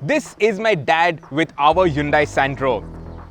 This is my dad with our Hyundai Santro.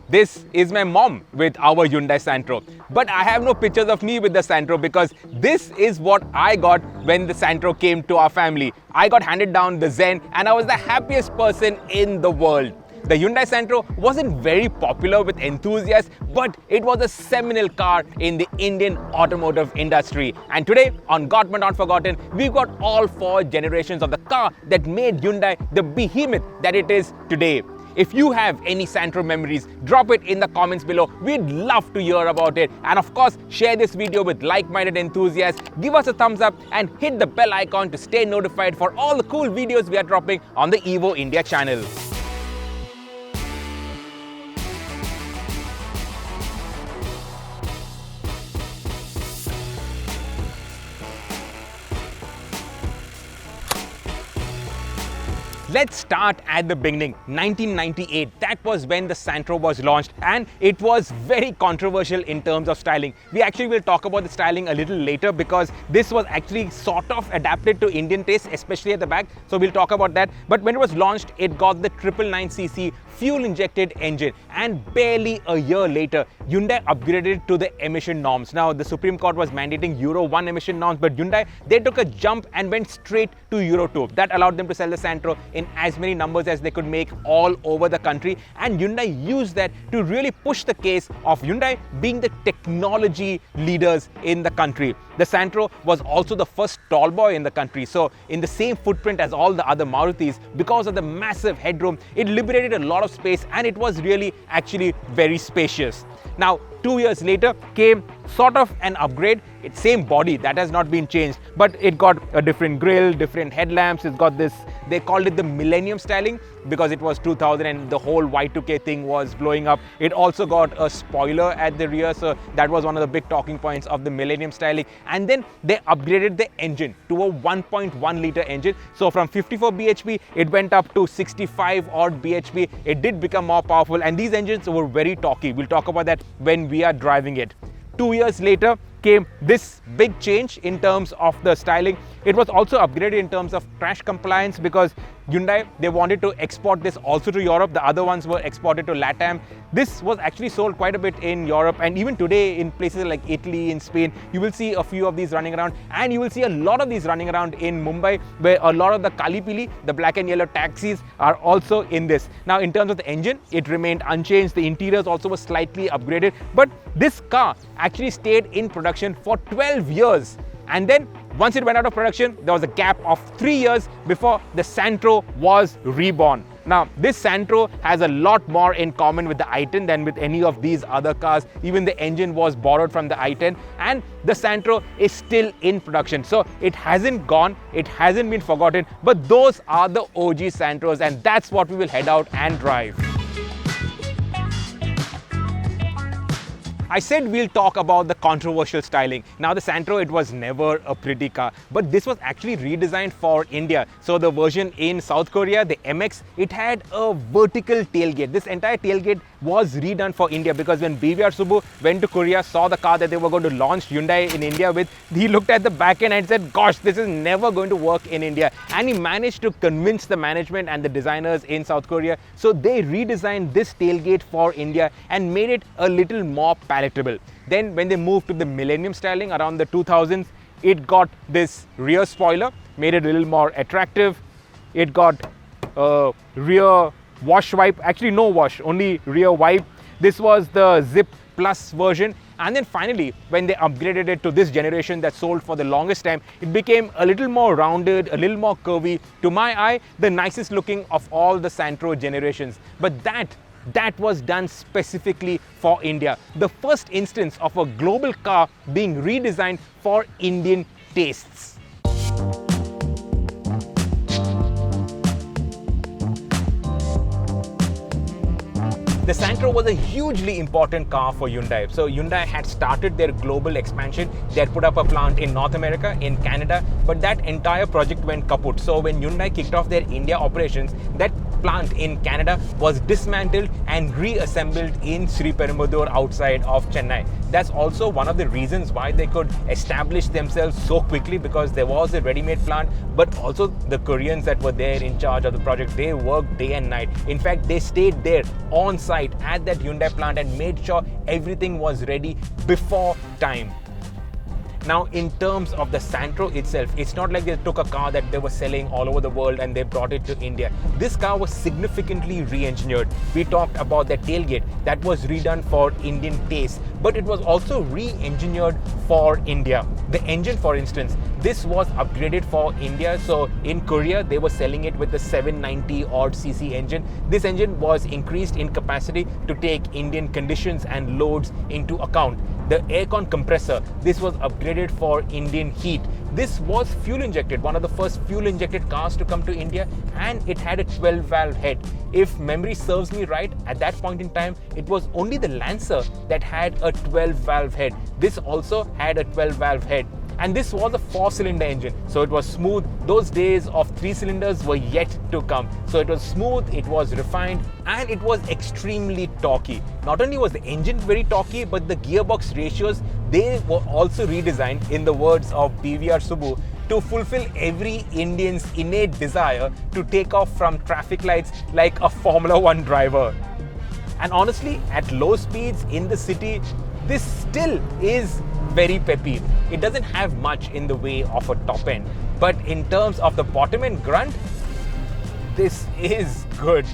This is my mom with our Hyundai Santro. But I have no pictures of me with the Santro because this is what I got when the Santro came to our family. I got handed down the Zen and I was the happiest person in the world. The Hyundai Santro wasn't very popular with enthusiasts, but it was a seminal car in the Indian automotive industry. And today on Got But Not Forgotten, we've got all 4 generations of the car that made Hyundai the behemoth that it is today. If you have any Santro memories, drop it in the comments below. We'd love to hear about it. And of course, share this video with like-minded enthusiasts. Give us a thumbs up and hit the bell icon to stay notified for all the cool videos we are dropping on the Evo India channel. Let's start at the beginning, 1998. That was when the Santro was launched and it was very controversial in terms of styling. We actually will talk about the styling a little later because this was actually sort of adapted to Indian taste, especially at the back. So we'll talk about that. But when it was launched, it got the 999cc fuel-injected engine, and barely a year later, Hyundai upgraded to the emission norms. Now, the Supreme Court was mandating Euro 1 emission norms, but Hyundai, they took a jump and went straight to Euro 2. That allowed them to sell the Santro in as many numbers as they could make all over the country, and Hyundai used that to really push the case of Hyundai being the technology leaders in the country. The Santro was also the first tall boy in the country, so in the same footprint as all the other Marutis, because of the massive headroom, it liberated a lot of space and it was really actually very spacious. Now, 2 years later came sort of an upgrade. It's same body, that has not been changed, but it got a different grille, different headlamps. It's got this, they called it the Millennium styling because it was 2000 and the whole Y2K thing was blowing up. It also got a spoiler at the rear, so that was one of the big talking points of the Millennium styling. And then they upgraded the engine to a 1.1 liter engine. So from 54 bhp, it went up to 65 odd bhp. It did become more powerful, and these engines were very torquey. We'll talk about that when we are driving it. 2 years later came this big change in terms of the styling. It was also upgraded in terms of crash compliance because Hyundai, they wanted to export this also to Europe. The other ones were exported to LATAM. This was actually sold quite a bit in Europe, and even today in places like Italy, in Spain, you will see a few of these running around, and you will see a lot of these running around in Mumbai, where a lot of the Kalipili, the black and yellow taxis, are also in this. Now, in terms of the engine, it remained unchanged. The interiors also were slightly upgraded, but this car actually stayed in production for 12 years. And then once it went out of production, there was a gap of 3 years before the Santro was reborn. Now, this Santro has a lot more in common with the i10 than with any of these other cars. Even the engine was borrowed from the i10, and the Santro is still in production. So it hasn't gone, it hasn't been forgotten, but those are the OG Santros, and that's what we will head out and drive. I said we'll talk about the controversial styling. Now, the Santro, it was never a pretty car, but this was actually redesigned for India. So the version in South Korea, the MX, it had a vertical tailgate. This entire tailgate was redone for India because when BVR Subbu went to Korea, saw the car that they were going to launch Hyundai in India with, he looked at the back end and said, gosh, this is never going to work in India. And he managed to convince the management and the designers in South Korea. So they redesigned this tailgate for India and made it a little more palatable. Then when they moved to the Millennium styling around the 2000s, it got this rear spoiler, made it a little more attractive. It got a rear wash wipe, actually no wash, only rear wipe. This was the Zip Plus version. And then finally, when they upgraded it to this generation that sold for the longest time, it became a little more rounded, a little more curvy. To my eye, the nicest looking of all the Santro generations. But that was done specifically for India. The first instance of a global car being redesigned for Indian tastes. The Santro was a hugely important car for Hyundai. So Hyundai had started their global expansion. They had put up a plant in North America, in Canada, but that entire project went kaput. So when Hyundai kicked off their India operations, that plant in Canada was dismantled and reassembled in Sri Perumbudur outside of Chennai. That's also one of the reasons why they could establish themselves so quickly, because there was a ready-made plant, but also the Koreans that were there in charge of the project, they worked day and night. In fact, they stayed there on site at that Hyundai plant and made sure everything was ready before time. Now, in terms of the Santro itself, it's not like they took a car that they were selling all over the world and they brought it to India. This car was significantly re-engineered. We talked about the tailgate that was redone for Indian taste, but it was also re-engineered for India. The engine, for instance, this was upgraded for India. So in Korea, they were selling it with the 790 odd cc engine. This engine was increased in capacity to take Indian conditions and loads into account. The aircon compressor, this was upgraded for Indian heat. This was fuel injected, one of the first fuel injected cars to come to India, and it had a 12 valve head. If memory serves me right, at that point in time, it was only the Lancer that had a 12 valve head. This also had a 12 valve head. And this was a 4-cylinder engine, so it was smooth. Those days of 3 cylinders were yet to come. So it was smooth, it was refined, and it was extremely torquey. Not only was the engine very torquey, but the gearbox ratios, they were also redesigned, in the words of BVR Subbu, to fulfill every Indian's innate desire to take off from traffic lights like a Formula 1 driver. And honestly, at low speeds in the city, this still is very peppy. It doesn't have much in the way of a top end, but in terms of the bottom end grunt, this is good.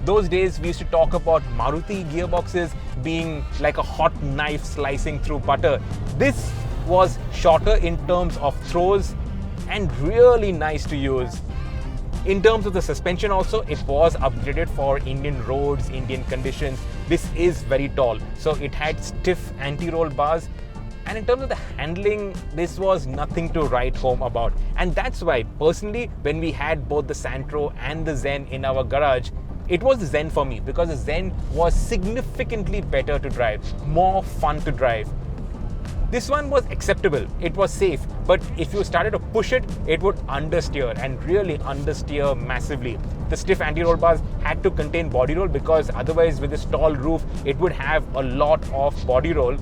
Those days we used to talk about Maruti gearboxes being like a hot knife slicing through butter. This was shorter in terms of throws and really nice to use. In terms of the suspension also, it was upgraded for Indian roads, Indian conditions. This is very tall, so it had stiff anti-roll bars. And in terms of the handling, this was nothing to write home about. And that's why, personally, when we had both the Santro and the Zen in our garage, it was the Zen for me, because the Zen was significantly better to drive, more fun to drive. This one was acceptable, it was safe, but if you started to push it, it would understeer, and really understeer massively. The stiff anti-roll bars had to contain body roll, because otherwise with this tall roof, it would have a lot of body roll.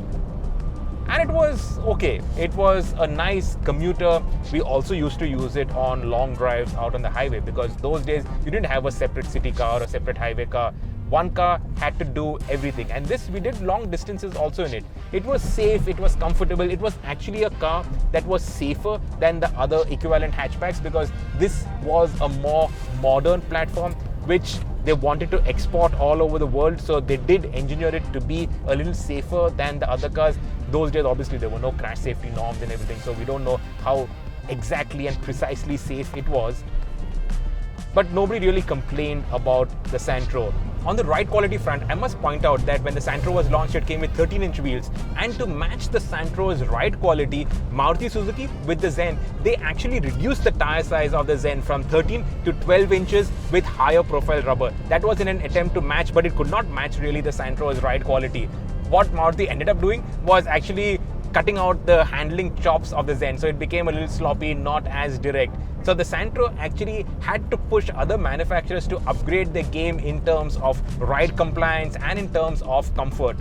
And it was okay. It was a nice commuter. We also used to use it on long drives out on the highway, because those days you didn't have a separate city car or a separate highway car. One car had to do everything, and this we did long distances also in it. It was safe, it was comfortable. It was actually a car that was safer than the other equivalent hatchbacks, because this was a more modern platform which they wanted to export all over the world, so they did engineer it to be a little safer than the other cars. Those days obviously there were no crash safety norms and everything, so we don't know how exactly and precisely safe it was. But nobody really complained about the Santro. On the ride quality front, I must point out that when the Santro was launched, it came with 13-inch wheels. And to match the Santro's ride quality, Maruti Suzuki with the Zen, they actually reduced the tire size of the Zen from 13 to 12 inches with higher profile rubber. That was in an attempt to match, but it could not match really the Santro's ride quality. What Maruti ended up doing was actually cutting out the handling chops of the Zen, so it became a little sloppy, not as direct. So the Santro actually had to push other manufacturers to upgrade their game in terms of ride compliance and in terms of comfort.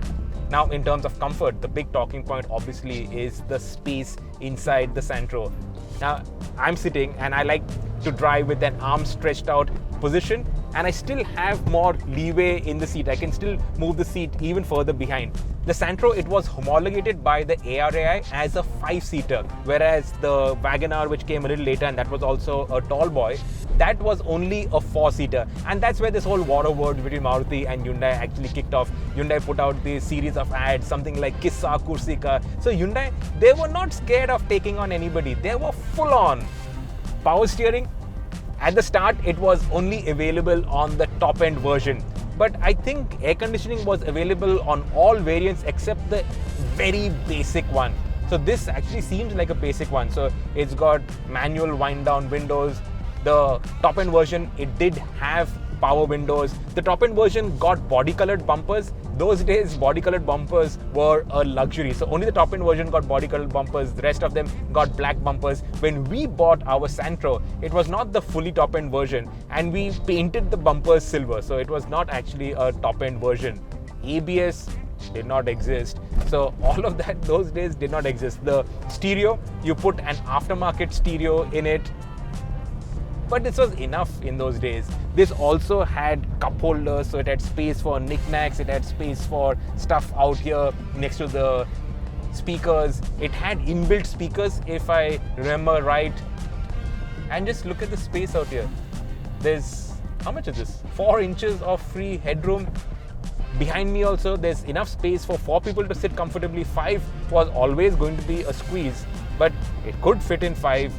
Now, in terms of comfort, the big talking point obviously is the space inside the Santro. Now, I'm sitting and I like to drive with an arm stretched out position, and I still have more leeway in the seat. I can still move the seat even further behind. The Santro, it was homologated by the ARAI as a 5-seater, whereas the WagonR, which came a little later, and that was also a tall boy, that was only a 4-seater. And that's where this whole war of words between Maruti and Hyundai actually kicked off. Hyundai put out this series of ads, something like Kissa Kursi Ka. So Hyundai, they were not scared of taking on anybody. They were full on. Power steering, at the start, it was only available on the top end version. But I think air conditioning was available on all variants except the very basic one. So this actually seems like a basic one. So it's got manual wind down windows. The top end version, it did have power windows. The top end version got body colored bumpers. Those days, body colored bumpers were a luxury. So only the top end version got body colored bumpers. The rest of them got black bumpers. When we bought our Santro, it was not the fully top end version, and we painted the bumpers silver. So it was not actually a top end version. ABS, did not exist. So all of that those days did not exist. The stereo, you put an aftermarket stereo in it, but this was enough in those days. This also had cup holders, so it had space for knickknacks, it had space for stuff out here next to the speakers. It had inbuilt speakers, if I remember right. And just look at the space out here. There's, how much is this? 4 inches of free headroom. Behind me also, there's enough space for 4 people to sit comfortably. 5 was always going to be a squeeze, but it could fit in 5.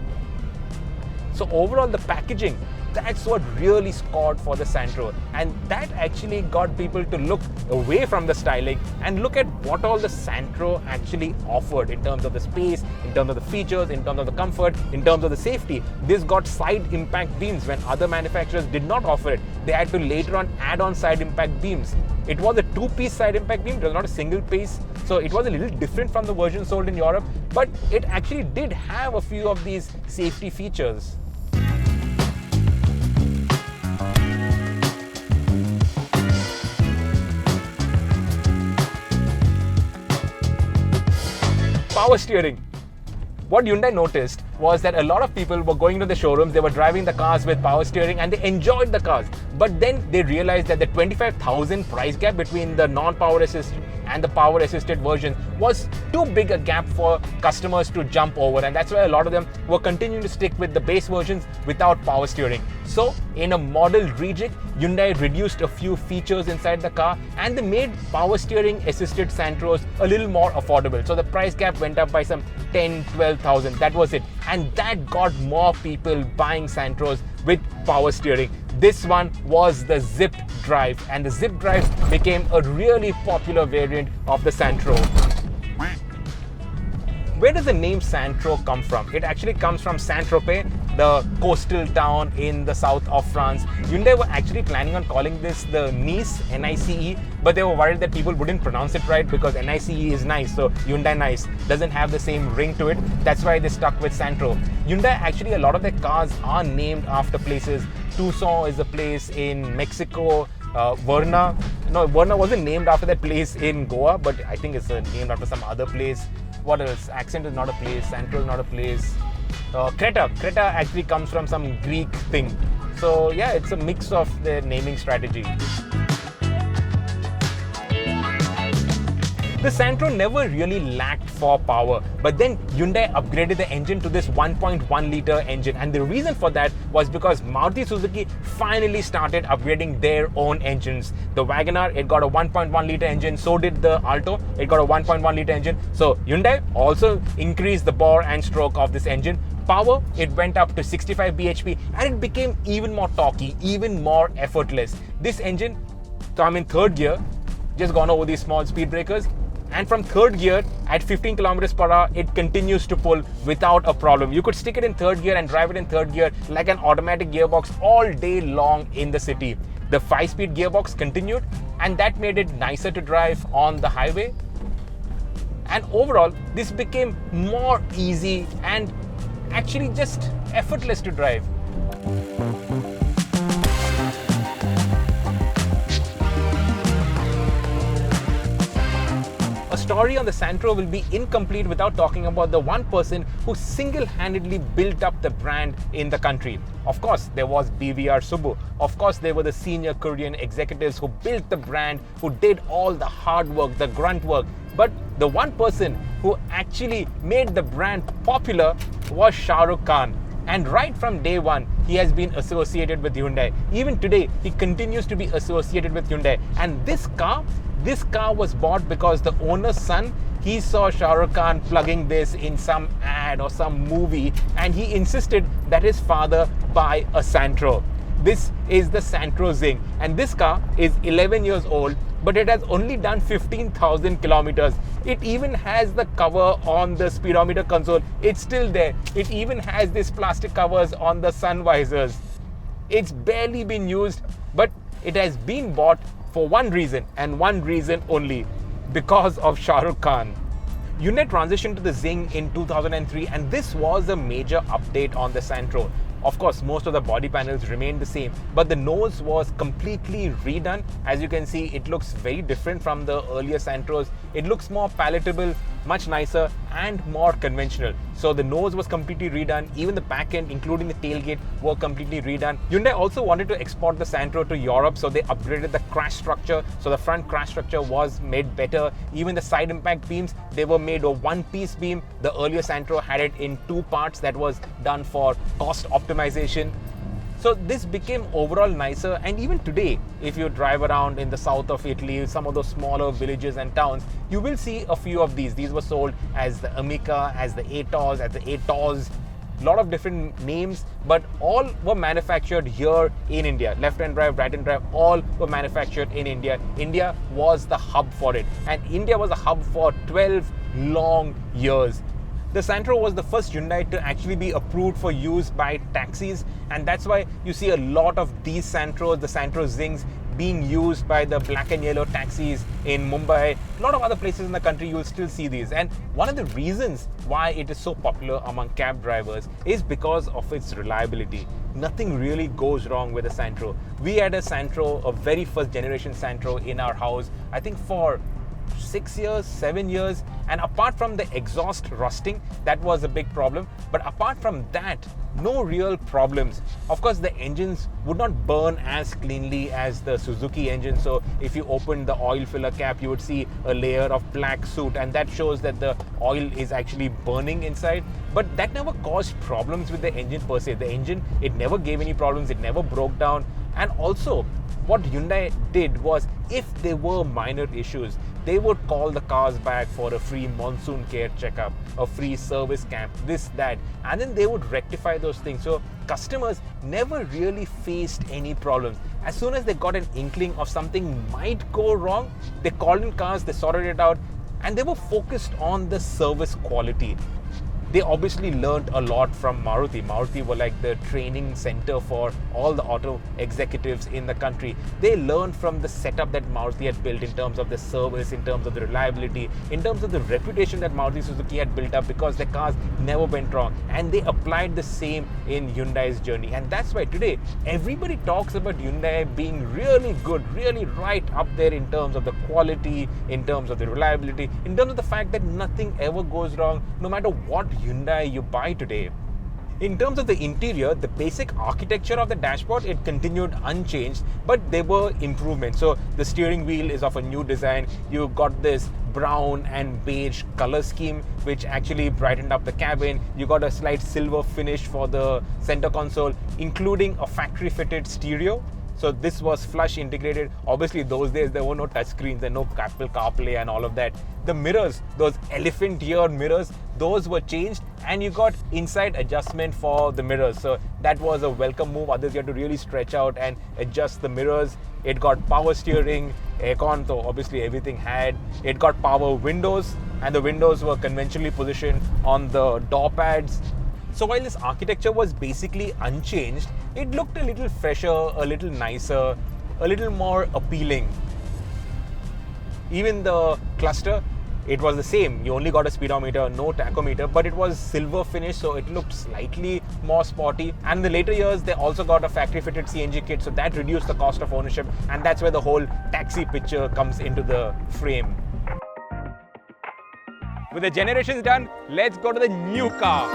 So overall, the packaging, that's what really scored for the Santro. And that actually got people to look away from the styling and look at what all the Santro actually offered in terms of the space, in terms of the features, in terms of the comfort, in terms of the safety. This got side impact beams when other manufacturers did not offer it. They had to later on add on side impact beams. It was a 2-piece side impact beam, it was not a single piece. So it was a little different from the version sold in Europe, but it actually did have a few of these safety features. Power steering. What Hyundai noticed was that a lot of people were going to the showrooms, they were driving the cars with power steering and they enjoyed the cars. But then they realized that the 25,000 price gap between the non-power assisted and the power assisted version was too big a gap for customers to jump over, and that's why a lot of them were continuing to stick with the base versions without power steering. So in a model rejig, Hyundai reduced a few features inside the car and they made power steering assisted Santros a little more affordable. So the price gap went up by some 10-12,000. That was it. And that got more people buying Santros with power steering. This one was the Zip Drive, and the Zip Drive became a really popular variant of the Santro. Where does the name Santro come from? It actually comes from Saint-Tropez, the coastal town in the south of France. Hyundai were actually planning on calling this the Nice, N-I-C-E, but they were worried that people wouldn't pronounce it right because N-I-C-E is nice, so Hyundai Nice doesn't have the same ring to it. That's why they stuck with Santro. Hyundai, actually, a lot of their cars are named after places. Tucson is a place in Mexico. Varna wasn't named after that place in Goa, but I think it's named after some other place. What else? Accent is not a place. Santro is not a place. Creta actually comes from some Greek thing. So yeah, it's a mix of their naming strategy. The Santro never really lacked for power, but then Hyundai upgraded the engine to this 1.1 litre engine, and the reason for that was because Maruti Suzuki finally started upgrading their own engines. The WagonR, it got a 1.1 litre engine, so did the Alto, it got a 1.1 litre engine. So Hyundai also increased the bore and stroke of this engine. Power, it went up to 65 bhp and it became even more torquey, even more effortless. This engine, so I'm in third gear, just gone over these small speed breakers. And from third gear at 15 kilometers per hour, it continues to pull without a problem. You could stick it in third gear and drive it in third gear like an automatic gearbox all day long in the city. The 5-speed gearbox continued, and that made it nicer to drive on the highway. And overall, this became more easy and actually just effortless to drive. A story on the Santro will be incomplete without talking about the one person who single-handedly built up the brand in the country. Of course, there was BVR Subbu. Of course, there were the senior Korean executives who built the brand, who did all the hard work, the grunt work. But the one person who actually made the brand popular was Shah Rukh Khan. And right from day one, he has been associated with Hyundai. Even today, he continues to be associated with Hyundai. And this car was bought because the owner's son, he saw Shah Rukh Khan plugging this in some ad or some movie, and he insisted that his father buy a Santro. This is the Santro Zing, and this car is 11 years old, but it has only done 15,000 kilometers. It even has the cover on the speedometer console. It's still there. It even has these plastic covers on the sun visors. It's barely been used, but it has been bought for one reason and one reason only, because of Shah Rukh Khan. Hyundai transitioned to the Zing in 2003, and this was a major update on the Santro. Of course, most of the body panels remained the same, but the nose was completely redone. As you can see, it looks very different from the earlier Santros. It looks more palatable, much nicer and more conventional. So the nose was completely redone. Even the back end, including the tailgate, were completely redone. Hyundai also wanted to export the Santro to Europe, so they upgraded the crash structure. So the front crash structure was made better. Even the side impact beams, they were made a one-piece beam. The earlier Santro had it in two parts. That was done for cost optimization. So this became overall nicer, and even today, if you drive around in the south of Italy, some of those smaller villages and towns, you will see a few of these. These were sold as the Amica, as the Atos, as the Atos, a lot of different names, but all were manufactured here in India. Left-hand drive, right-hand drive, all were manufactured in India. India was the hub for it, and India was a hub for 12 long years. The Santro was the first Hyundai to actually be approved for use by taxis, and that's why you see a lot of these Santros, the Santro Zings, being used by the black and yellow taxis in Mumbai. A lot of other places in the country you will still see these, and one of the reasons why it is so popular among cab drivers is because of its reliability. Nothing really goes wrong with a Santro. We had a Santro, a very first generation Santro in our house, I think for 6 years, 7 years, and apart from the exhaust rusting, that was a big problem, but apart from that, no real problems. Of course, the engines would not burn as cleanly as the Suzuki engine, so if you open the oil filler cap, you would see a layer of black soot, and that shows that the oil is actually burning inside. But that never caused problems with the engine per se. The engine, it never gave any problems, it never broke down. And also, what Hyundai did was, if there were minor issues, they would call the cars back for a free monsoon care checkup, a free service camp, this, that, and then they would rectify those things. So customers never really faced any problems. As soon as they got an inkling of something might go wrong, they called in cars, they sorted it out, and they were focused on the service quality. They obviously learned a lot from Maruti. Maruti were like the training center for all the auto executives in the country. They learned from the setup that Maruti had built in terms of the service, in terms of the reliability, in terms of the reputation that Maruti Suzuki had built up, because their cars never went wrong. And they applied the same in Hyundai's journey. And that's why today, everybody talks about Hyundai being really good, really right up there in terms of the quality, in terms of the reliability, in terms of the fact that nothing ever goes wrong, no matter what Hyundai you buy today. In terms of the interior, the basic architecture of the dashboard, it continued unchanged, but there were improvements. So the steering wheel is of a new design. You got this brown and beige color scheme, which actually brightened up the cabin. You got a slight silver finish for the center console, including a factory fitted stereo. So this was flush integrated. Obviously, those days there were no touchscreens and no Apple CarPlay and all of that. The mirrors, those elephant ear mirrors, those were changed, and you got inside adjustment for the mirrors. So that was a welcome move. Others you had to really stretch out and adjust the mirrors. It got power steering, aircon, so obviously everything had. It got power windows, and the windows were conventionally positioned on the door pads. So while this architecture was basically unchanged, it looked a little fresher, a little nicer, a little more appealing. Even the cluster, it was the same. You only got a speedometer, no tachometer, but it was silver finish, so it looked slightly more sporty. And in the later years, they also got a factory fitted CNG kit, so that reduced the cost of ownership, and that's where the whole taxi picture comes into the frame. With the generations done, let's go to the new car.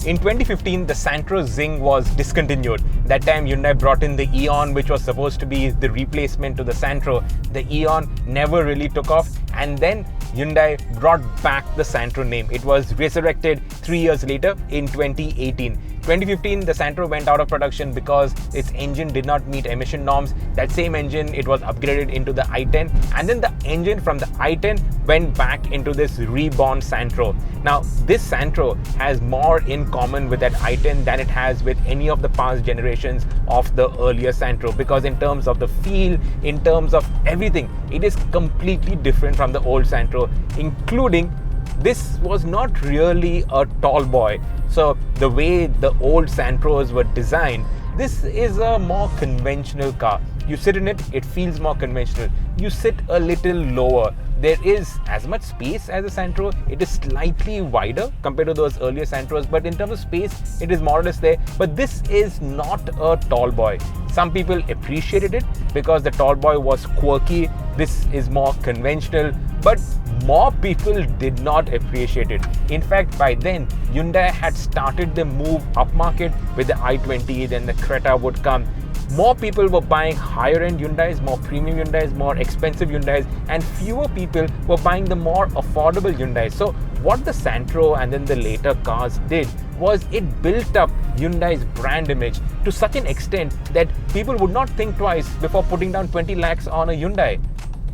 In 2015, the Santro Zing was discontinued. That time, Hyundai brought in the Eon, which was supposed to be the replacement to the Santro. The Eon never really took off, and then Hyundai brought back the Santro name. It was resurrected 3 years later in 2018. 2015, the Santro went out of production because its engine did not meet emission norms. That same engine, it was upgraded into the i10, and then the engine from the i10 went back into this reborn Santro. Now, this Santro has more in common with that i10 than it has with any of the past generations of the earlier Santro, because in terms of the feel, in terms of everything, it is completely different from the old Santro, including this was not really a tall boy. So the way the old Santros were designed, this is a more conventional car. You sit in it, it feels more conventional. You sit a little lower. there is as much space as a Santro. It is slightly wider compared to those earlier Santros, but in terms of space, it is more or less there. But this is not a tall boy. Some people appreciated it because the tall boy was quirky. This is more conventional, but more people did not appreciate it. In fact, by then, Hyundai had started the move upmarket with the i20, then the Creta would come. More people were buying higher end Hyundais, more premium Hyundais, more expensive Hyundais, and fewer people were buying the more affordable Hyundais. So what the Santro and then the later cars did was it built up Hyundai's brand image to such an extent that people would not think twice before putting down 20 lakhs on a Hyundai.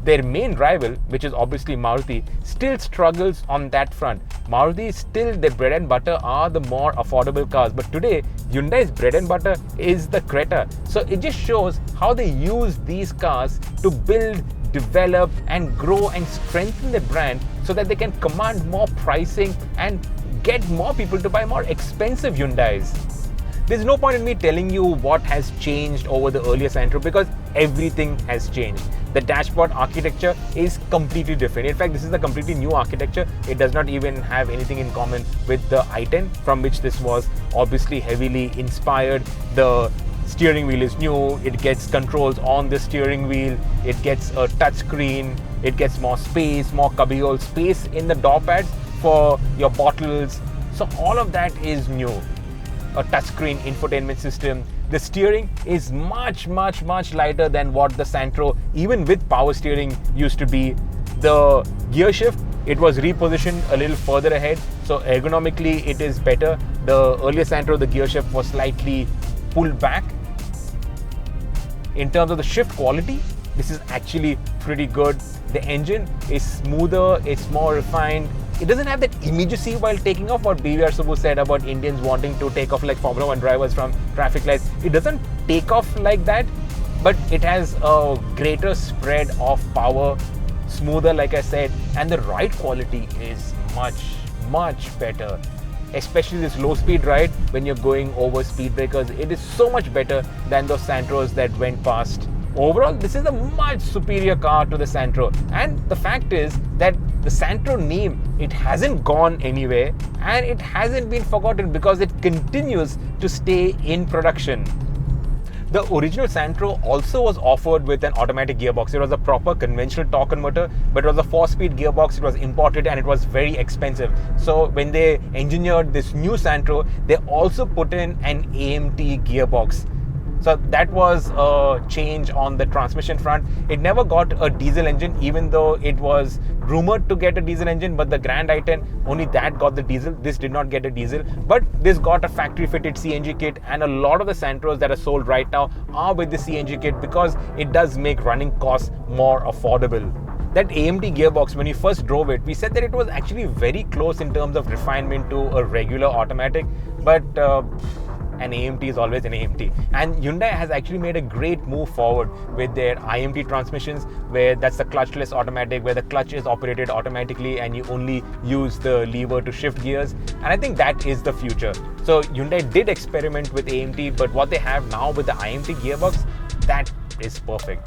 Their main rival, which is obviously Maruti, still struggles on that front. Maruti still, their bread and butter are the more affordable cars. But today, Hyundai's bread and butter is the Creta. So it just shows how they use these cars to build, develop and grow and strengthen the brand so that they can command more pricing and get more people to buy more expensive Hyundais. There's no point in me telling you what has changed over the earlier Santro because everything has changed. The dashboard architecture is completely different. In fact, this is a completely new architecture. It does not even have anything in common with the i10, from which this was obviously heavily inspired. The steering wheel is new. It gets controls on the steering wheel. It gets a touch screen. It gets more space, more cubbyhole space in the door pads for your bottles. So all of that is new. A touchscreen infotainment system. The steering is much lighter than what the Santro, even with power steering, used to be. The gear shift, it was repositioned a little further ahead, so ergonomically it is better. The earlier Santro, the gear shift was slightly pulled back. In terms of the shift quality, this is actually pretty good. The engine is smoother, it's more refined. It doesn't have that immediacy while taking off, what BVR Subbu said about Indians wanting to take off like Formula 1 drivers from traffic lights. It doesn't take off like that, but it has a greater spread of power, smoother like I said, and the ride quality is much better. Especially this low speed ride when you're going over speed breakers, it is so much better than those Santros that went past. Overall, this is a much superior car to the Santro, and the fact is that the Santro name, it hasn't gone anywhere and it hasn't been forgotten because it continues to stay in production. The original Santro also was offered with an automatic gearbox. It was a proper conventional torque converter, but it was a 4-speed gearbox. It was imported and it was very expensive. So when they engineered this new Santro, they also put in an AMT gearbox. So that was a change on the transmission front. It never got a diesel engine, even though it was rumored to get a diesel engine, but the Grand i10, only that got the diesel. This did not get a diesel, but this got a factory fitted CNG kit, and a lot of the Santros that are sold right now are with the CNG kit because it does make running costs more affordable. That AMT gearbox, when we first drove it, we said that it was actually very close in terms of refinement to a regular automatic, but an AMT is always an AMT. And Hyundai has actually made a great move forward with their IMT transmissions, where that's the clutchless automatic, where the clutch is operated automatically and you only use the lever to shift gears. And I think that is the future. So Hyundai did experiment with AMT, but what they have now with the IMT gearbox, that is perfect.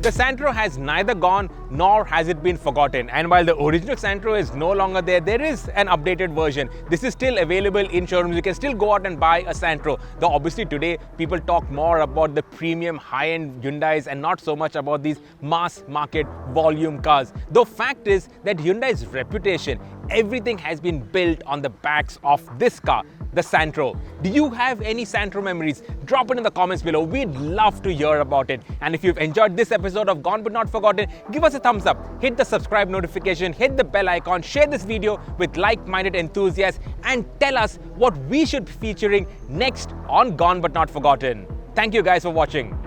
The Santro has neither gone nor has it been forgotten, and while the original Santro is no longer there, there is an updated version. This is still available in showrooms. You can still go out and buy a Santro. Though obviously today people talk more about the premium high-end Hyundais and not so much about these mass market volume cars. The fact is that Hyundai's reputation, everything has been built on the backs of this car, the Santro. Do you have any Santro memories? Drop it in the comments below. We'd love to hear about it. And if you've enjoyed this episode of Gone But Not Forgotten, give us a thumbs up, hit the subscribe notification, hit the bell icon, share this video with like-minded enthusiasts, and tell us what we should be featuring next on Gone But Not Forgotten. Thank you guys for watching.